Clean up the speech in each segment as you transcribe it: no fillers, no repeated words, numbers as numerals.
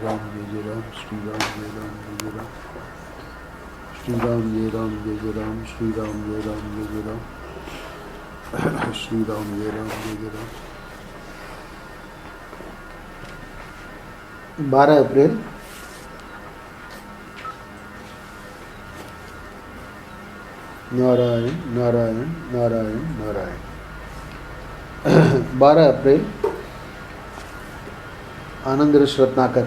राम जय जय राम श्री राम जय राम जय जय राम श्री राम जय राम जय जय राम श्री राम जय राम जय जय राम श्री राम जय राम जय जय राम। 12 अप्रैल नारायण नारायण नारायण नारायण। 12 अप्रैल आनंद रस रत्नाकर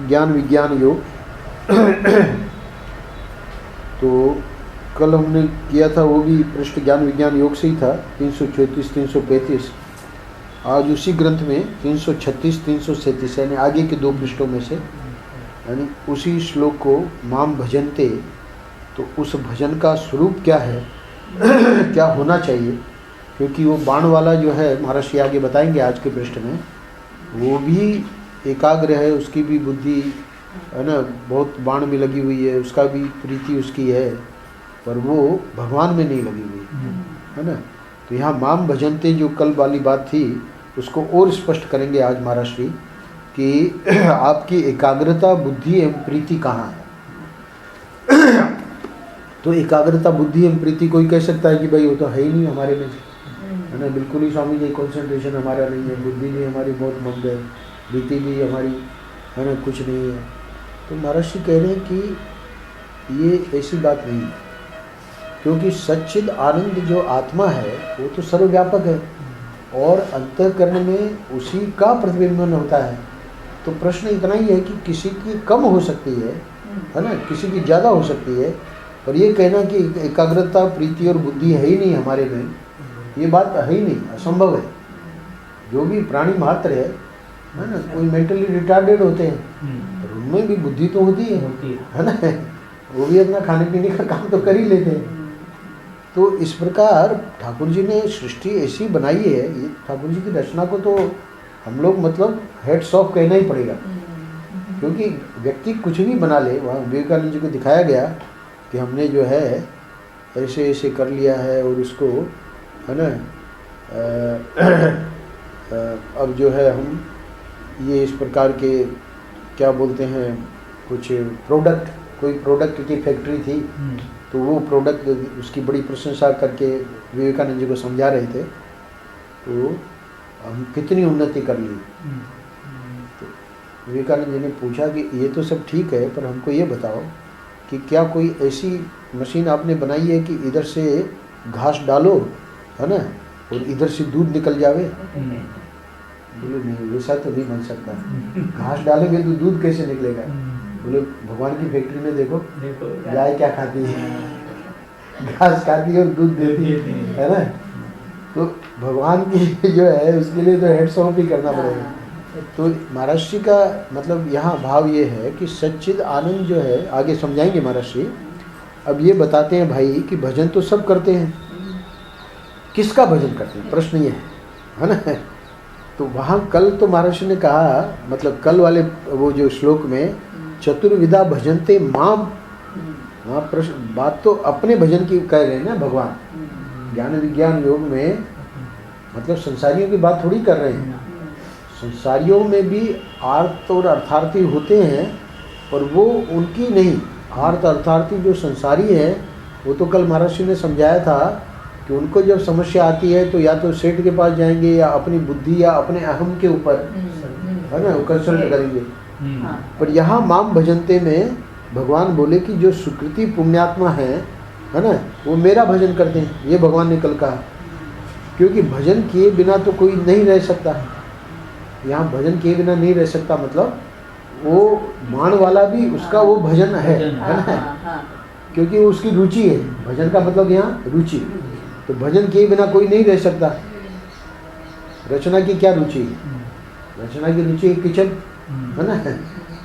ज्ञान विज्ञान योग। तो कल हमने किया था वो भी पृष्ठ ज्ञान विज्ञान योग से ही था, 334 335। आज उसी ग्रंथ में 336 337 यानी आगे के 2 पृष्ठों में से, यानी उसी श्लोक को माम भजनते, तो उस भजन का स्वरूप क्या है क्या होना चाहिए, क्योंकि वो बाण वाला जो है महर्षि आगे बताएंगे आज के पृष्ठ में, वो भी एकाग्र है, उसकी भी बुद्धि है ना, बहुत बाण में लगी हुई है, उसका भी प्रीति उसकी है, पर वो भगवान में नहीं लगी हुई है ना। तो यहाँ माम भजनते जो कल वाली बात थी उसको और स्पष्ट करेंगे आज महर्षि कि आपकी एकाग्रता बुद्धि एवं प्रीति कहाँ है। तो एकाग्रता बुद्धि एवं प्रीति कोई कह सकता है कि भाई वो तो है ही नहीं हमारे में, है ना, बिल्कुल ही स्वामी जी कंसंट्रेशन हमारा नहीं है, बुद्धि भी हमारी बहुत मंद है, प्रीति भी हमारी है ना कुछ नहीं है। तो महर्षि कह रहे हैं कि ये ऐसी बात नहीं है, क्योंकि सच्चिद आनंद जो आत्मा है वो तो सर्वव्यापक है और अंतःकरण में उसी का प्रतिबिंबन होता है। तो प्रश्न इतना ही है कि किसी की कम हो सकती है ना, किसी की ज़्यादा हो सकती है, और ये कहना कि एकाग्रता प्रीति और बुद्धि है ही नहीं हमारे में, ये बात है ही नहीं, असंभव है। जो भी प्राणी मात्र है ना, कोई मेंटली रिटार्डेड होते हैं, उनमें भी बुद्धि तो होती है ना, वो भी अपना खाने पीने का काम तो कर ही लेते हैं। तो इस प्रकार ठाकुर जी ने सृष्टि ऐसी बनाई है, ये ठाकुर जी की रचना को तो हम लोग मतलब हेड्स ऑफ कहना ही पड़ेगा, क्योंकि व्यक्ति कुछ भी बना ले, वहाँ विवेकानंद जी को दिखाया गया कि हमने जो है ऐसे ऐसे कर लिया है और उसको है ना अब जो है हम ये इस प्रकार के क्या बोलते हैं कुछ प्रोडक्ट, कोई प्रोडक्ट की फैक्ट्री थी, तो वो प्रोडक्ट उसकी बड़ी प्रशंसा करके विवेकानंद जी को समझा रहे थे, तो हम कितनी उन्नति कर ली। तो विवेकानंद जी ने पूछा कि ये तो सब ठीक है, पर हमको ये बताओ कि क्या कोई ऐसी मशीन आपने बनाई है कि इधर से घास डालो है ना और इधर से दूध निकल जावे? बोले नहीं, वैसा तो नहीं बन सकता, घास डालेंगे तो दूध कैसे निकलेगा? बोले भगवान की फैक्ट्री में देखो गाय क्या खाती है, घास खाती है और दूध देती है ना। तो भगवान की जो है उसके लिए तो हेड्स ऑफ ही करना पड़ेगा। तो महर्षि का मतलब यहाँ भाव ये है कि सच्चिद आनंद जो है, आगे समझाएंगे महर्षि। अब ये बताते हैं भाई कि भजन तो सब करते हैं, किसका भजन करते हैं, प्रश्न ये है ना। तो वहाँ कल तो महर्षि ने कहा, मतलब कल वाले वो जो श्लोक में चतुर्विधा भजनते माम, वहाँ प्रश्न बात तो अपने भजन की कह रहे हैं ना भगवान। ज्ञान विज्ञान योग में मतलब संसारियों की बात थोड़ी कर रहे हैं, संसारियों में भी आर्त और अर्थार्थी होते हैं, पर वो उनकी नहीं, आर्त अर्थार्थी जो संसारी है वो तो कल महर्षि ने समझाया था कि उनको जब समस्या आती है तो या तो सेठ के पास जाएंगे या अपनी बुद्धि या अपने अहम के ऊपर है ना कंसल्ट करेंगे। पर यहाँ माम भजनते में भगवान बोले कि जो सुकृति पुण्यात्मा है ना, वो मेरा भजन करते हैं, ये भगवान ने कल कहा। क्योंकि भजन किए बिना तो कोई नहीं रह सकता, यहाँ भजन किए बिना नहीं रह सकता, मतलब वो मान वाला भी उसका वो भजन है ना, क्योंकि वो उसकी रुचि है। भजन का मतलब यहाँ रुचि, तो भजन किए बिना कोई नहीं रह सकता। रचना की क्या रुचि है? रचना की रुचि है किचन है ना,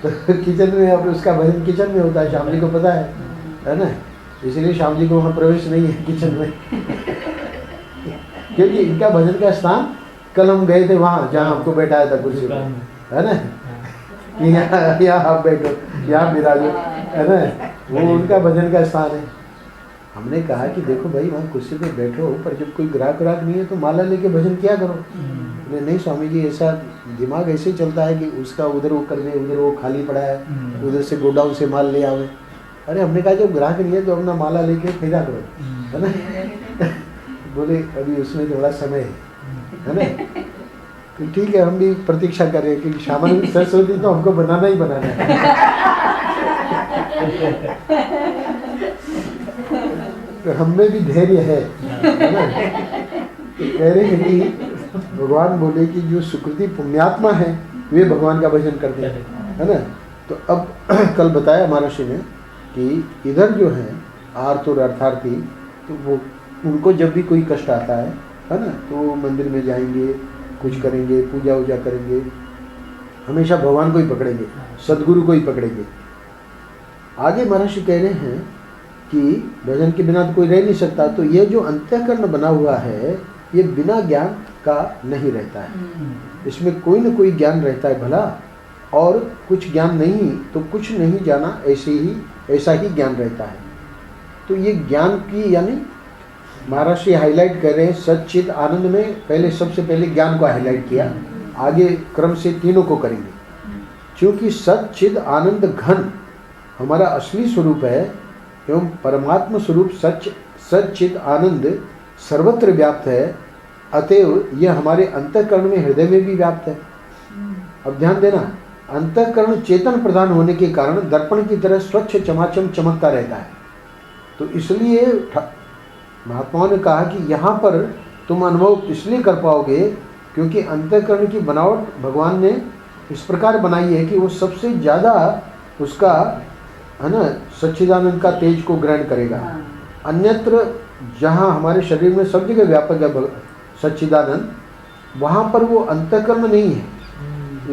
तो किचन में अब उसका भजन किचन में होता है, श्याम जी को पता है ना, इसलिए श्याम जी को वहाँ प्रवेश नहीं है किचन में क्योंकि इनका भजन का स्थान, कल हम गए थे वहाँ जहाँ हमको बैठाया था कुर्सी पर, है ना, कि यहाँ आप बैठो, यहाँ विराजो, है ना, वो उनका भजन का स्थान है। हमने कहा कि देखो भाई वहाँ कुर्सी पे बैठो, पर जब कोई ग्राहक नहीं है तो माला लेके भजन किया करो, बोले नहीं स्वामी जी, ऐसा दिमाग ऐसे चलता है कि उसका उधर वो कर दे, उधर वो खाली पड़ा है, उधर से गोडाउन से माल ले आवे। अरे हमने कहा जब ग्राहक नहीं है तो अपना माला लेके खरीदा करो, है ना। बोले अभी उसमें थोड़ा समय है ना। तो ठीक है, हम भी प्रतीक्षा कर रहे हैं कि सामान सरस्वती तो हमको बनाना ही बनाना है। तो हमें भी धैर्य है ना। तो कह रहे हैं कि भगवान बोले कि जो सुकृति पुण्यात्मा है वे भगवान का भजन करते हैं, है ना। तो अब कल बताया महर्षि ने कि इधर जो है आर्त और अर्थार्थी, तो वो उनको जब भी कोई कष्ट आता है ना, तो वो मंदिर में जाएंगे, कुछ करेंगे, पूजा वूजा करेंगे, हमेशा भगवान को ही पकड़ेंगे, सदगुरु को ही पकड़ेंगे। आगे महर्षि कह रहे हैं कि भजन के बिना तो कोई रह नहीं सकता। तो ये जो अंतःकरण बना हुआ है ये बिना ज्ञान का नहीं रहता है, इसमें कोई न कोई ज्ञान रहता है भला, और कुछ ज्ञान नहीं तो कुछ नहीं जाना, ऐसा ही ज्ञान रहता है। तो ये ज्ञान की यानी महर्षि हाईलाइट कर रहे हैं सच्चिद आनंद में, पहले सबसे पहले ज्ञान को हाईलाइट किया, आगे क्रम से तीनों को करेंगे। क्योंकि सच्चिद आनंद घन हमारा असली स्वरूप है एवं परमात्मा स्वरूप सच्चिद आनंद सर्वत्र व्याप्त है, अतएव यह हमारे अंतःकरण में, हृदय में भी व्याप्त है। अब ध्यान देना, अंतःकरण चेतन प्रधान होने के कारण दर्पण की तरह स्वच्छ चमाचम चमकता रहता है। तो इसलिए महात्माओं ने कहा कि यहाँ पर तुम अनुभव इसलिए कर पाओगे क्योंकि अंतःकरण की बनावट भगवान ने इस प्रकार बनाई है कि वो सबसे ज़्यादा उसका, है ना, सच्चिदानंद का तेज को ग्रहण करेगा। अन्यत्र जहाँ हमारे शरीर में सब जगह व्यापक है सच्चिदानंद, वहाँ पर वो अंतःकरण नहीं है,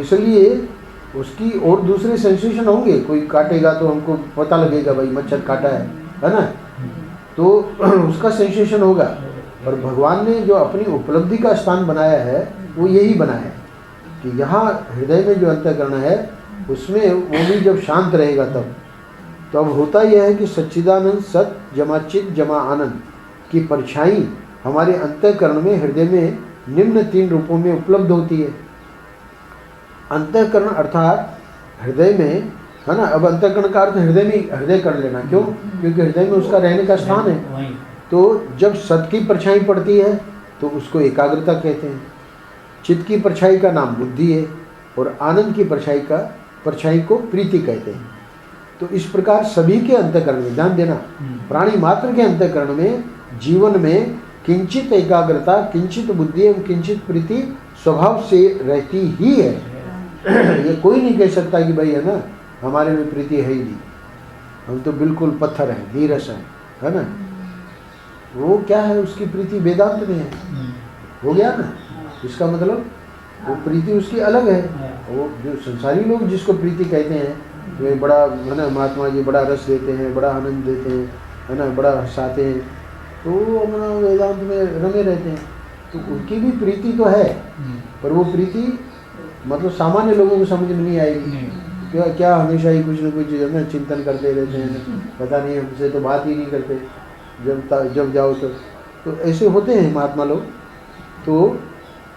इसलिए उसकी और दूसरे सेंसेशन होंगे। कोई काटेगा तो हमको पता लगेगा भाई मच्छर काटा है ना, तो उसका सेंसेशन होगा। पर भगवान ने जो अपनी उपलब्धि का स्थान बनाया है वो यही बनाया है कि यहाँ हृदय में जो अंतःकरण है उसमें वो भी जब शांत रहेगा तब होता यह है कि सच्चिदानंद सत जमा चित जमा आनंद की परछाई हमारे अंतःकरण में, हृदय में निम्न 3 रूपों में उपलब्ध होती है। अंतःकरण अर्थात हृदय में, है ना। अब अंतःकरण का अर्थ हृदय में, हृदय कर लेना, क्यों? क्योंकि हृदय में उसका रहने का स्थान है। तो जब सत की परछाई पड़ती है तो उसको एकाग्रता कहते हैं, चित्त की परछाई का नाम बुद्धि है, और आनंद की परछाई को प्रीति कहते हैं। तो इस प्रकार सभी के अंतःकरण में, ध्यान देना, प्राणी मात्र के अंतःकरण में, जीवन में किंचित एकाग्रता, किंचित बुद्धि एवं किंचित प्रीति स्वभाव से रहती ही है। ये कोई नहीं कह सकता कि भाई, है ना, हमारे में प्रीति है ही नहीं, हम तो बिल्कुल पत्थर हैं, नीरस हैं, है ना। वो क्या है, उसकी प्रीति वेदांत में है, हो गया ना। इसका मतलब वो प्रीति उसकी अलग है। वो जो संसारी लोग जिसको प्रीति कहते हैं, वे बड़ा, है ना, महात्मा जी बड़ा रस देते हैं, बड़ा आनंद देते हैं, है ना, बड़ा हंसाते हैं, तो वो अपना वेदांत में रमे रहते हैं। तो उनकी भी प्रीति तो है, पर वो प्रीति मतलब सामान्य लोगों को समझ में नहीं आएगी। क्या हमेशा ही कुछ न कुछ, है ना, चिंतन करते रहते हैं, पता नहीं हमसे तो बात ही नहीं करते, जब जाओ तो ऐसे होते हैं महात्मा लोग। तो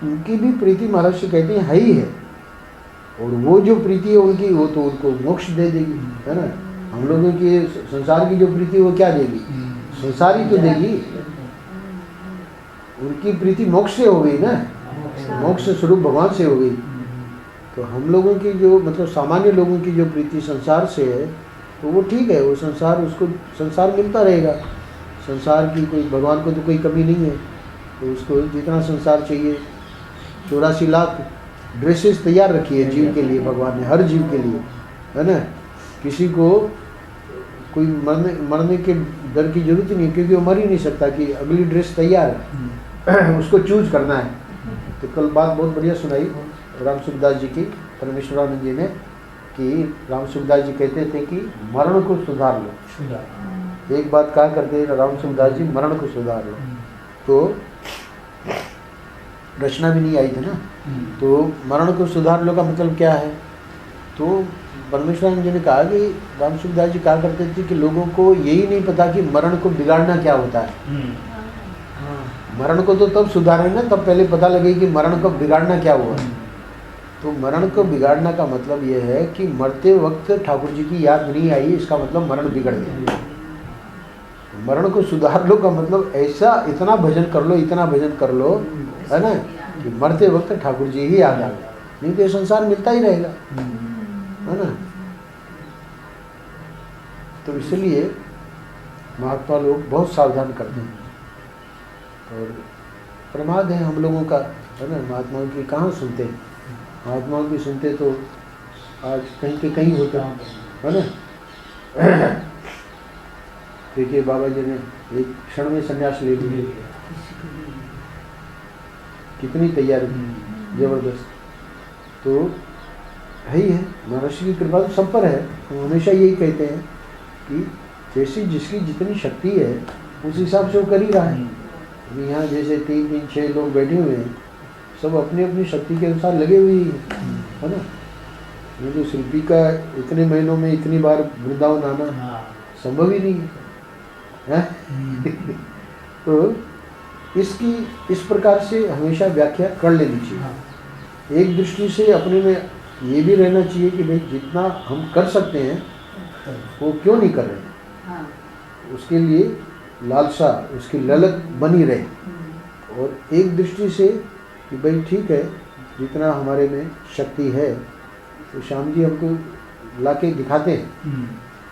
उनकी भी प्रीति महर्षि कहते हैं है ही है, और वो जो प्रीति है उनकी, वो तो उनको मोक्ष दे देगी, है ना। हम लोगों की संसार की जो प्रीति वो क्या देगी, संसार ही तो देगी। उनकी प्रीति मोक्ष से हो गई ना, मोक्ष स्वरूप भगवान से हो गई। तो हम लोगों की जो, मतलब सामान्य लोगों की जो प्रीति संसार से है, तो वो ठीक है, वो संसार, उसको संसार मिलता रहेगा। संसार की कोई, भगवान को तो कोई कमी नहीं है, तो उसको जितना संसार चाहिए, 84 लाख ड्रेसेस तैयार रखी है जीव के लिए भगवान ने, हर जीव के लिए, है ना। किसी को कोई मरने के डर की जरूरत ही नहीं, क्योंकि वो मर ही नहीं सकता कि अगली ड्रेस तैयार है, उसको चूज करना है। तो कल बात बहुत बढ़िया सुनाई राम सुखदास जी की, परमेश्वरानंद जी ने, कि राम सुखदास जी कहते थे कि मरण को सुधार लो। एक बात कहा करते राम सुखदास जी, मरण को सुधार लो। तो रचना भी नहीं आई थी ना, तो मरण को सुधार लो का मतलब क्या है? तो परमेश्वरानंद जी ने कहा कि राम सुखदास जी कहा करते थे कि लोगों को यही नहीं पता कि मरण को बिगाड़ना क्या होता है। मरण को तो तब सुधारेंगे तब पहले पता लगे कि मरण को बिगाड़ना क्या हुआ। तो मरण को बिगाड़ना का मतलब ये है कि मरते वक्त ठाकुर जी की याद नहीं आई, इसका मतलब मरण बिगड़ गया। मरण को सुधार लो का मतलब ऐसा इतना भजन कर लो, इतना भजन कर लो, है ना, कि मरते वक्त ठाकुर जी ही याद आ गए, नहीं तो ये संसार मिलता ही रहेगा, है ना। तो इसलिए महात्मा लोग बहुत सावधान करते हैं, और प्रमाद है हम लोगों का, है ना। महात्माओं की कहाँ सुनते हैं, महात्माओं की सुनते तो आज कहीं के कहीं होते, है ना। देखिए बाबा जी ने एक क्षण में संन्यास ले लिया, कितनी तैयारी, जबरदस्त। तो है ही है, महर्षि की कृपा तो सब पर है। हम हमेशा यही कहते हैं कि जैसी जिसकी जितनी शक्ति है उस हिसाब से वो कर ही रहा है। अभी यहाँ जैसे 3-6 लोग बैठे हुए हैं, सब अपनी अपनी शक्ति के अनुसार लगे हुए हैं, है ना। ये तो शिल्पी का इतने महीनों में इतनी बार वृंदावन आना संभव ही नहीं है, तो इसकी इस प्रकार से हमेशा व्याख्या कर लेनी चाहिए। एक दृष्टि से अपने में ये भी रहना चाहिए कि भाई जितना हम कर सकते हैं वो क्यों नहीं कर रहे, उसके लिए लालसा, उसकी ललक बनी रहे। और एक दृष्टि से कि भाई ठीक है, जितना हमारे में शक्ति है तो श्याम जी हमको लाके दिखाते हैं।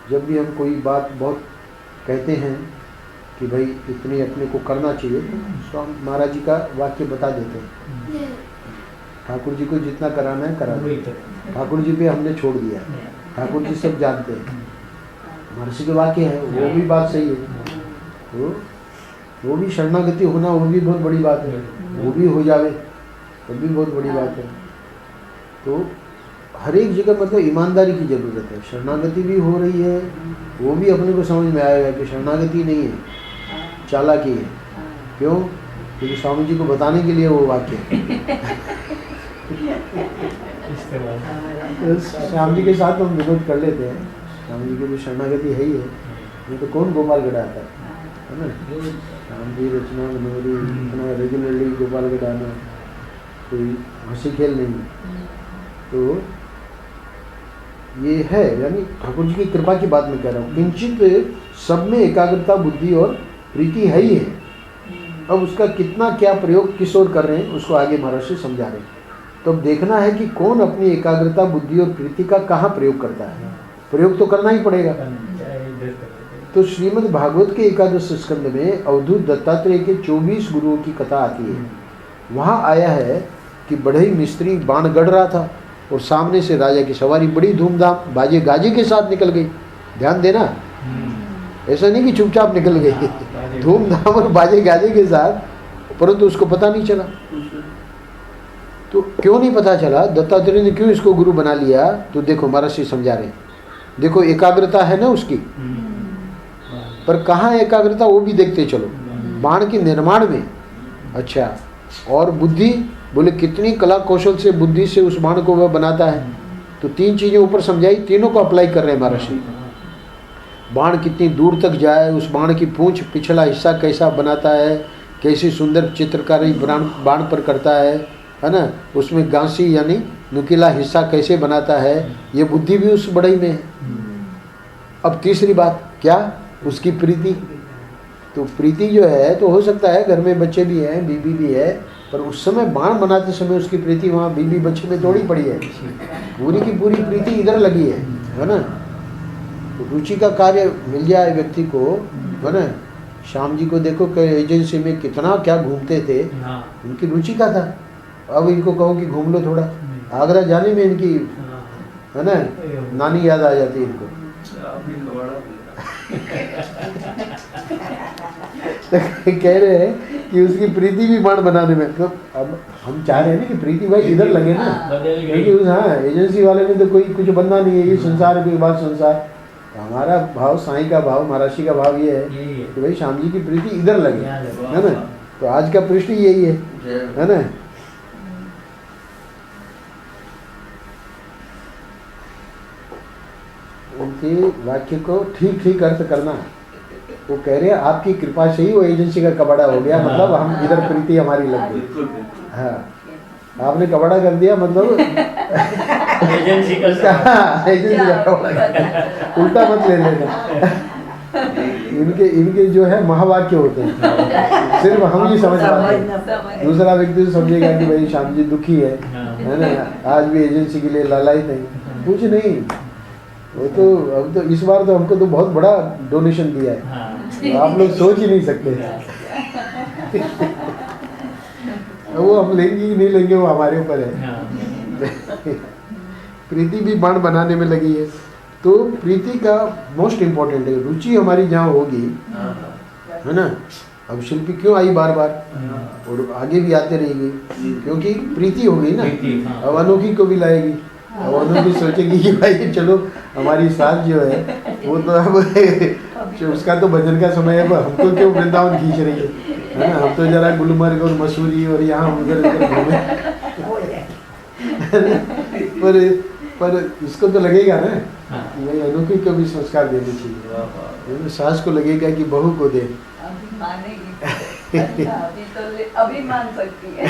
जब भी हम कोई बात बहुत कहते हैं कि भाई इतनी अपने को करना चाहिए, तो हम महाराज जी का वाक्य बता देते हैं, ठाकुर जी को जितना कराना है करा दो, ठाकुर जी पे हमने छोड़ दिया है, ठाकुर जी सब जानते हैं। महर्षि के वाक्य है, वो भी बात सही है। तो वो भी शरणागति होना, वो भी बहुत बड़ी बात है, वो भी हो जावे तो भी बहुत बड़ी बात है। तो हर एक जगह मतलब ईमानदारी की ज़रूरत है। शरणागति भी हो रही है, वो भी अपने को समझ में आएगा कि शरणागति नहीं है, चालाकी है। क्यों? क्योंकि स्वामी जी को बताने के लिए वो वाक्य श्याम जी के साथ हम विनोद कर लेते हैं, श्याम जी की भी शरणागति है ही है, नहीं तो कौन गोपालगढ़ आता है ना। श्याम जी रचना मनोरी इतना रेगुलरली गोपालगढ़ आना कोई हंसी खेल नहीं है। तो ये है, यानी ठाकुर जी की कृपा की बात मैं कह रहा हूँ। किंचित सब में एकाग्रता, बुद्धि और प्रीति है ही है। अब उसका कितना क्या प्रयोग किस ओर कर रहे हैं उसको आगे महाराज से समझा रहे हैं। तो अब देखना है कि कौन अपनी एकाग्रता, बुद्धि और प्रीति का कहाँ प्रयोग करता है। प्रयोग तो करना ही पड़ेगा। तो श्रीमद् भागवत के 11 स्कंद में अवधूत दत्तात्रेय के 24 गुरुओं की कथा आती है। वहाँ आया है कि बढ़ई मिस्त्री बाण गढ़ रहा था और सामने से राजा की सवारी बड़ी धूमधाम बाजे गाजे के साथ निकल गई। ध्यान देना, ऐसा नहीं कि चुपचाप निकल गई, धूमधाम और बाजे गाजे के साथ, परंतु उसको पता नहीं चला। तो क्यों नहीं पता चला, दत्तात्रेय ने क्यों इसको गुरु बना लिया? तो देखो महाराज जी समझा रहे, देखो एकाग्रता है ना उसकी, पर कहाँ एकाग्रता वो भी देखते चलो। बाण के निर्माण में, अच्छा, और बुद्धि, बोले कितनी कला कौशल से बुद्धि से उस बाण को वह बनाता है। तो 3 चीजें ऊपर समझाई, तीनों को अप्लाई कर रहे हैं महाराज जी। बाण कितनी दूर तक जाए, उस बाण की पूंछ पिछला हिस्सा कैसा बनाता है, कैसी सुंदर चित्रकारी बाण पर करता है ना, उसमें गांसी यानी नुकीला हिस्सा कैसे बनाता है, ये बुद्धि भी उस बढ़ई में है। अब तीसरी बात क्या, उसकी प्रीति। तो प्रीति जो है, तो हो सकता है घर में बच्चे भी हैं, बीबी भी है, पर उस समय बाण बनाते समय उसकी प्रीति वहाँ बीबी बच्चे में थोड़ी पड़ी है, पूरी की पूरी प्रीति इधर लगी है ना। तो रुचि का कार्य मिल जाए व्यक्ति को, है ना। श्याम जी को देखो कि एजेंसी में कितना क्या घूमते थे, उनकी रुचि का था। अब इनको कहो कि घूम लो थोड़ा, आगरा जाने में इनकी, है ना, नानी याद आ जाती है इनको। तो कह रहे हैं कि उसकी प्रीति भी बाण बनाने में। तो अब हम चाह रहे हैं ना कि प्रीति भाई इधर लगे ना, क्योंकि उस एजेंसी वाले में तो कोई कुछ बनना नहीं है, ये संसार के बाद संसार। तो हमारा भाव, साईं का भाव, महाराज का भाव ये है कि भाई श्याम जी की प्रीति इधर लगे, है ना। तो आज का प्रश्न यही है ना। उनके वाक्य को ठीक ठीक अर्थ करना, वो कह रहे हैं आपकी कृपा से ही वो एजेंसी का कबाड़ा हो गया, मतलब हम इधर प्रीति हमारी लग गई। हाँ, आपने कबाड़ा कर दिया, मतलब एजेंसी का कबाड़ा, उल्टा मत ले लेना। इनके जो है महावाक्य होते हैं, सिर्फ हम ही समझ पाते हैं, दूसरा व्यक्ति तो समझेगा कि भाई श्याम जी दुखी है ना, आज भी एजेंसी के लिए लालायित है। कुछ नहीं, वो तो अब तो इस बार तो हमको तो बहुत बड़ा डोनेशन दिया है, तो आप लोग सोच ही नहीं सकते। वो हम लेंगे कि नहीं लेंगे वो हमारे ऊपर है। प्रीति भी बाण बनाने में लगी है, तो प्रीति का मोस्ट इम्पोर्टेंट है, रुचि हमारी जहाँ होगी, है ना। अब शिल्पी क्यों आई बार बार और आगे भी आते रहेगी, क्योंकि प्रीति हो गई ना। अब अनोखी को भी लाएगी, अब अनोखी सोचेगी कि भाई चलो हमारी सास जो है वो तो अब उसका तो भजन का समय है, हमको क्यों वृंदावन खींच रही है ना। हम तो जरा गुलमर्ग और मसूरी और यहाँ उधर उधर घूमे। पर इसको तो लगेगा ना कि भाई अनोखी को भी संस्कार देने चाहिए। सास को लगेगा कि बहू को दे, अभी मान सकती है,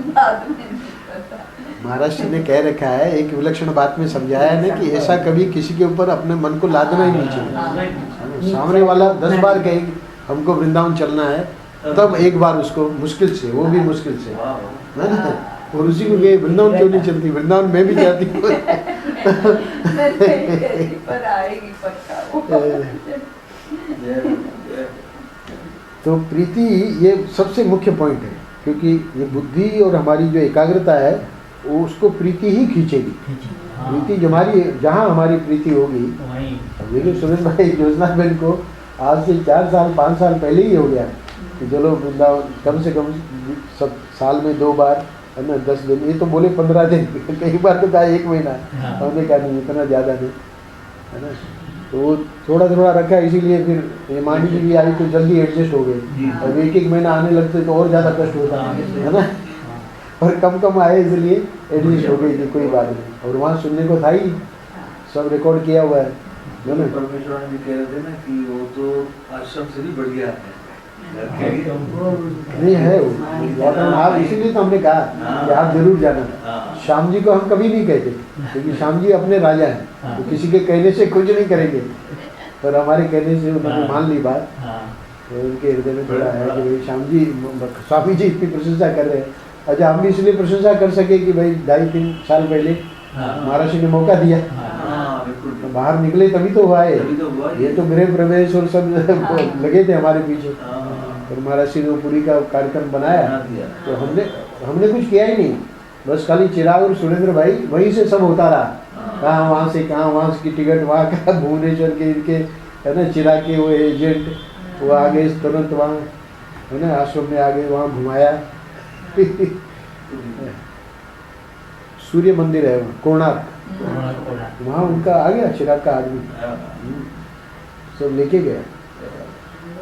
बाद में नहीं पता। महाराज जी ने कह रखा है, एक विलक्षण बात में समझाया है ना कि ऐसा कभी किसी के ऊपर अपने मन को लादना ही नहीं चाहिए। सामने वाला 10 बार कहे हमको वृंदावन चलना है, तब एक बार उसको मुश्किल से, वो भी मुश्किल से, है ना। और उसी को कहे वृंदावन क्यों नहीं चलती, वृंदावन में भी जाती हूँ। पर आएगी पक्का। तो प्रीति ये सबसे मुख्य पॉइंट है, क्योंकि ये बुद्धि और हमारी जो एकाग्रता है वो उसको प्रीति ही खींचेगी। प्रीति जहाँ हमारी प्रीति होगी। देखिए सुरेश भाई, ज्योत्सना बहन को आज से 4 साल 5 साल पहले ही हो गया कि चलो वृंदावन कम से कम सब साल में 2 बार, है ना, 10 दिन, ये तो बोले 15 दिन, कई बार तो कहा 1 महीना, हमने कहा नहीं इतना ज़्यादा नहीं, है ना। तो वो थोड़ा थोड़ा रखा, इसीलिए फिर हेमानी जी भी आई तो जल्दी एडजस्ट हो गए। अब 1-1 महीना आने लगते तो और ज़्यादा कष्ट होता है ना। और कम आए इसलिए एडजस्ट हो गई थी, कोई बात नहीं। और वहाँ सुनने को था ही, सब रिकॉर्ड किया हुआ है ना। परमेश्वर जी कह रहे थे ना कि वो तो आश्रम से भी बढ़िया है, नहीं है वो, आप इसीलिए तो हमने कहा कि आप जरूर जाना। श्याम जी को हम कभी नहीं कहते, क्योंकि श्याम जी अपने राजा हैं, तो किसी के कहने से कुछ नहीं करेंगे, पर हमारे कहने से उन्होंने मान ली बात। तो उनके हृदय में थोड़ा है कि भाई श्याम जी, स्वामी जी इतनी प्रशंसा कर रहे हैं। अच्छा, हम भी इसलिए प्रशंसा कर सके कि भाई 2.5-3 साल पहले महाराज जी ने मौका दिया, तो बाहर निकले तभी तो हुआ है। ये तो गृह प्रवेश और सब लगे थे हमारे पीछे, और महाराज जी ने पूरी का कार्यक्रम बनाया, तो हमने कुछ किया ही नहीं, बस खाली चिराग और सुरेंद्र भाई वहीं से सब होता रहा। कहाँ वहाँ से कहाँ, वहाँ की टिकट, वहाँ का भुवनेश्वर के इनके, है ना, चिराग के वो एजेंट वो आ गए तुरंत वहाँ, है ना, आश्रम में आ गए, वहाँ घुमाया। सूर्य मंदिर है वहाँ, कोणार्क, वहाँ उनका आ गया चिराग का आदमी, सब लेके गया।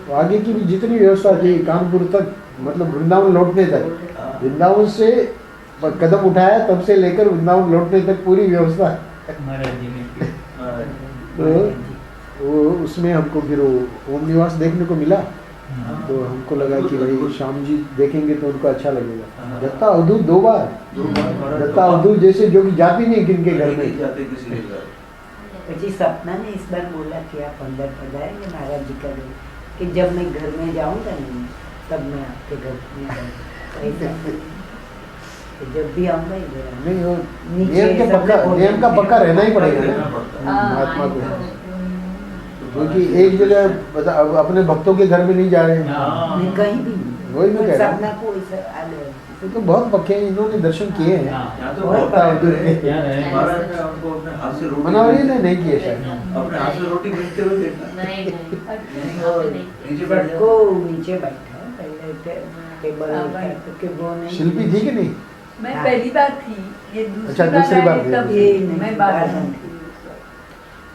तो आगे की भी जितनी व्यवस्था थी कानपुर तक, मतलब वृंदावन लौटने तक, वृंदावन से कदम उठाया तब से लेकर वृंदावन लौटने तक पूरी व्यवस्था। तो वो उसमें हमको फिर वो ओम निवास देखने को मिला, तो हमको लगा कि भाई श्याम जी देखेंगे तो उनको अच्छा लगेगा। दत्ता अवधूत 2 बार, दत्ता अवधूत जैसे जो कि जाती नहीं किनके घर में जाते किसी के घर। जी सपना ने इस बार बोला कि आप अंदर पधारेंगे महाराज जी का घर, कि जब मैं घर में जाऊंगा नहीं तब मैं आपके घर में जाऊंगा, जब भी आऊंगा इधर नहीं, वो नियम का पक्का रहना ही पड़ेगा ना महात्मा को, क्योंकि एक जगह अपने भक्तों के घर में नहीं जा रहे हैं, कहीं भी नहीं। वही मैं कह रहा हूँ, सपना को तो बहुत पक्के हैं, इन्होंने दर्शन किए हैं। मनावरी ने नहीं किए शायद, अपने हाथ से रोटी बेचते हुए देखा। नीचे बैठा टेबल। शिल्पी थी कि नहीं? मैं पहली बार थी, ये अच्छा, दूसरी बार थी। तब ये मैं बाहर थी।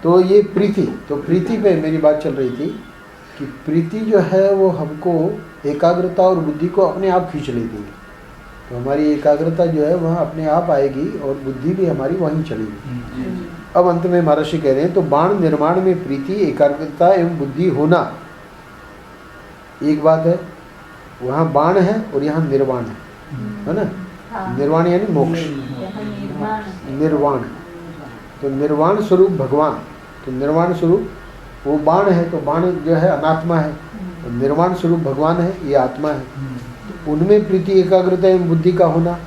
तो ये प्रीति, तो प्रीति पे मेरी बात चल रही थी कि प्रीति जो है वो हमको एकाग्रता और बुद्धि को अपने आप खींच लेती है। तो हमारी एकाग्रता जो है वहाँ अपने आप आएगी और बुद्धि भी हमारी वहीं चलेगी। अब अंत में महर्षि कह रहे हैं, तो बाण निर्माण में प्रीति, एकाग्रता एवं बुद्धि होना एक बात है, वहाँ बाण है और यहाँ निर्वाण है ना। हाँ, निर्वाण यानी मोक्ष, यहाँ निर्माण निर्वाण। तो निर्वाण स्वरूप भगवान, तो निर्वाण स्वरूप वो बाण है, तो बाण जो है अनात्मा है, तो निर्वाण स्वरूप भगवान है, ये आत्मा है। तो उनमें प्रीति एकाग्रता एवं बुद्धि का होना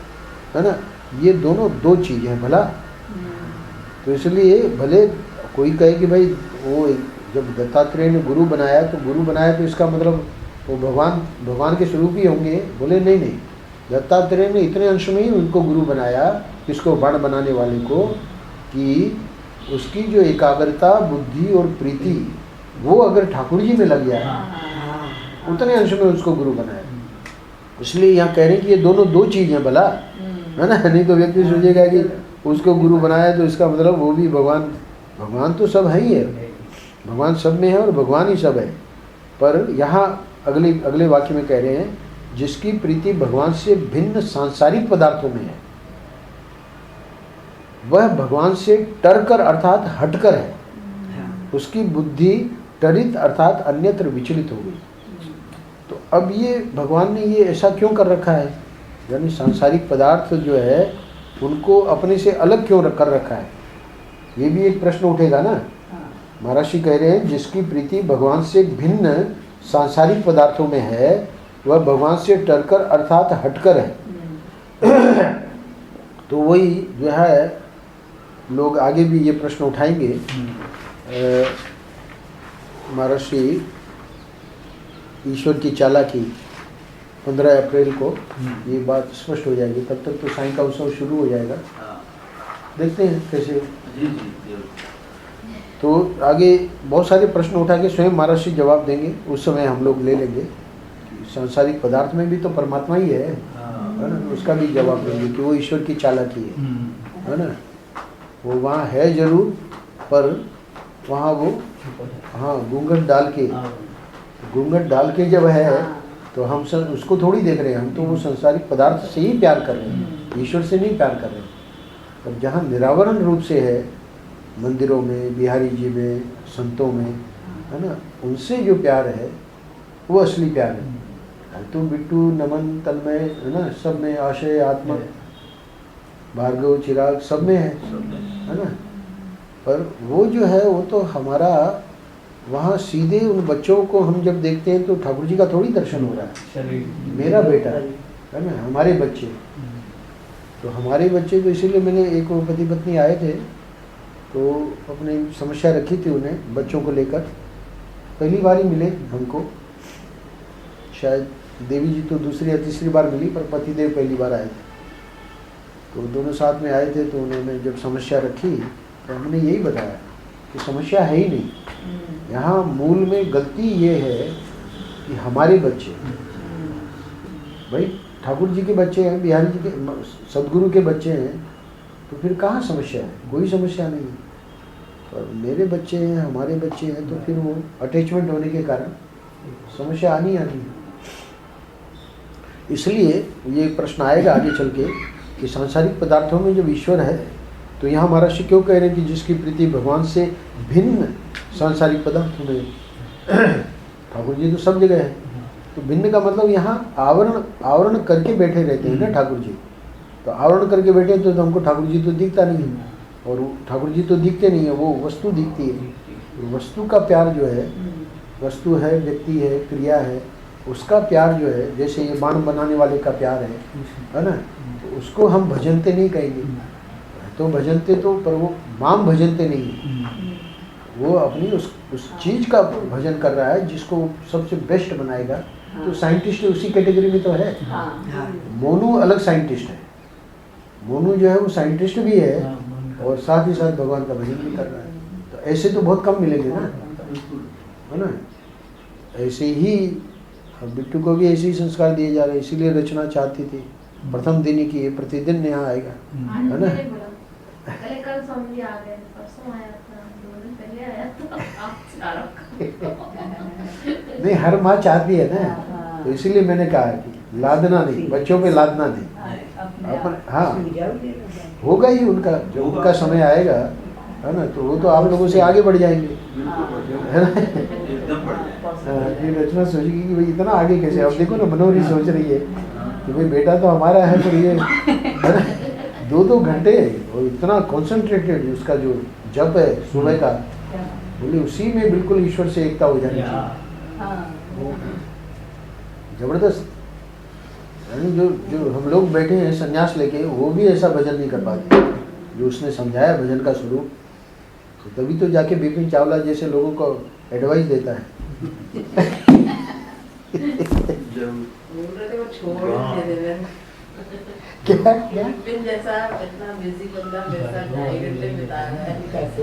है ना, ये दोनों दो चीज़ हैं भला। तो इसलिए भले कोई कहे कि भाई वो जब दत्तात्रेय ने गुरु बनाया तो इसका मतलब वो भगवान के स्वरूप ही होंगे। बोले नहीं नहीं, दत्तात्रेय ने इतने अंश में ही उनको गुरु बनाया, किसको, बाण बनाने वाले को, कि उसकी जो एकाग्रता बुद्धि और प्रीति वो अगर ठाकुर जी में लग गया उतने अंश में उसको गुरु बनाया। इसलिए यहाँ कह रहे हैं कि ये दोनों दो चीज़ हैं भला, है ना। नहीं तो व्यक्ति सोचेगा कि उसको गुरु बनाया तो इसका मतलब वो भी भगवान तो सब है ही है, भगवान सब में है और भगवान ही सब है। पर यहाँ अगले वाक्य में कह रहे हैं, जिसकी प्रीति भगवान से भिन्न सांसारिक पदार्थों में है, वह भगवान से टरकर अर्थात हटकर है, उसकी बुद्धि टरित अर्थात अन्यत्र विचलित हो गई। तो अब ये भगवान ने ये ऐसा क्यों कर रखा है, यानी सांसारिक पदार्थ जो है उनको अपने से अलग क्यों कर रखा है, ये भी एक प्रश्न उठेगा ना। महर्षि कह रहे हैं, जिसकी प्रीति भगवान से भिन्न सांसारिक पदार्थों में है, वह भगवान से टरकर अर्थात हटकर है। तो वही जो है लोग आगे भी ये प्रश्न उठाएंगे। महर्षि ईश्वर की चालाकी 15 अप्रैल को ये बात स्पष्ट हो जाएगी, तब तक तो साईं का उत्सव शुरू हो जाएगा। देखते हैं कैसे। तो आगे बहुत सारे प्रश्न उठा के स्वयं महर्षि जवाब देंगे, उस समय हम लोग ले लेंगे। सांसारिक पदार्थ में भी तो परमात्मा ही है ना, उसका भी जवाब देंगे कि वो ईश्वर की चालाकी है ना। वो वहाँ है जरूर, पर वहाँ वो घूंघट डाल के जब है तो हम सब उसको थोड़ी देख रहे हैं, हम तो वो सांसारिक पदार्थ से ही प्यार कर रहे हैं, ईश्वर से नहीं प्यार कर रहे हैं। अब जहाँ निरावरण रूप से है, मंदिरों में, बिहारी जी में, संतों में, है ना, उनसे जो प्यार है वो असली प्यार है। तो बिट्टू, नमन, तन्मय, है ना, सब में, आशय, आत्मा, भार्गव, चिराग, सब में है ना। पर वो जो है वो तो हमारा वहाँ सीधे उन बच्चों को हम जब देखते हैं तो ठाकुर जी का थोड़ी दर्शन हो रहा है, मेरा बेटा है ना, हमारे बच्चे। तो हमारे बच्चे तो इसीलिए मैंने एक पति पत्नी आए थे तो अपनी समस्या रखी थी उन्हें बच्चों को लेकर। पहली बार ही मिले हमको, शायद देवी जी तो दूसरी या तीसरी बार मिली, पर पतिदेव पहली बार आए थे। तो दोनों साथ में आए थे, तो उन्होंने जब समस्या रखी तो हमने यही बताया कि समस्या है ही नहीं, यहाँ मूल में गलती ये है कि हमारे बच्चे, भाई ठाकुर जी के बच्चे हैं, बिहारी जी के, सदगुरु के बच्चे हैं, तो फिर कहाँ समस्या है, कोई समस्या नहीं। पर मेरे बच्चे हैं, हमारे बच्चे हैं, तो फिर वो अटैचमेंट होने के कारण समस्या आनी है। इसलिए ये प्रश्न आएगा आगे चल के कि सांसारिक पदार्थों में जब ईश्वर है तो यहाँ महर्षि क्यों कह रहे हैं कि जिसकी प्रीति भगवान से भिन्न सांसारिक पदार्थों में, ठाकुर जी तो सब जगह है, तो भिन्न का मतलब यहाँ आवरण करके बैठे रहते हैं ना ठाकुर जी। तो आवरण करके बैठे तो हमको ठाकुर जी तो दिखता नहीं है, और ठाकुर जी तो दिखते नहीं है, वो वस्तु दिखती है। वस्तु का प्यार जो है, वस्तु है, व्यक्ति है, क्रिया है, उसका प्यार जो है, जैसे ये बाण बनाने वाले का प्यार है ना, तो उसको हम भजनते नहीं कहेंगे, तो भजनते तो, पर वो माम भजनते नहीं, वो अपनी उस चीज़ का भजन कर रहा है जिसको सबसे बेस्ट बनाएगा। तो साइंटिस्ट उसी कैटेगरी में तो है। मोनू अलग साइंटिस्ट है, मोनू जो है वो साइंटिस्ट भी है और साथ ही साथ भगवान का भजन भी कर रहा है। तो ऐसे तो बहुत कम मिलेंगे ना, है ना। ऐसे ही बिट्टू को भी ऐसे ही संस्कार दिए जा रहे हैं, इसीलिए रचना चाहती थी प्रथम दिन की, ये प्रतिदिन यहाँ आएगा, है ना। कल स्वामी आ गए, परसों आया था, 2 दिन पहले आया था, नहीं, हर माँ चाहती है ना, तो इसीलिए मैंने कहा कि लादना नहीं, बच्चों पे लादना नहीं, अपन हाँ होगा ही उनका, जब उनका समय आएगा, है ना, तो वो तो आप लोगों से आगे बढ़ जाएंगे, है ना। ये रचना सोचेगी कि भाई इतना आगे कैसे। अब देखो ना मनोहरी सोच रही है कि भाई बेटा तो हमारा है, पर ये 2-2 घंटे और इतना कॉन्सेंट्रेटेड उसका जो जप है सुबह का, बोले उसी में बिल्कुल ईश्वर से एकता हो जानी चाहिए। हाँ जबरदस्त। यानी जो जो हम लोग बैठे हैं संन्यास लेके, वो भी ऐसा भजन नहीं कर पाते जो उसने समझाया भजन का स्वरूप। तो तभी तो जाके बिपिन चावला जैसे लोगों को एडवाइस देता है। जब बोल रहे थे वो छोड़ ही दे देवे। क्या क्या बिपिन जैसा इतना बिजी बंदा मेरे साथ 2.5 घंटे बिता रहा है। कैसे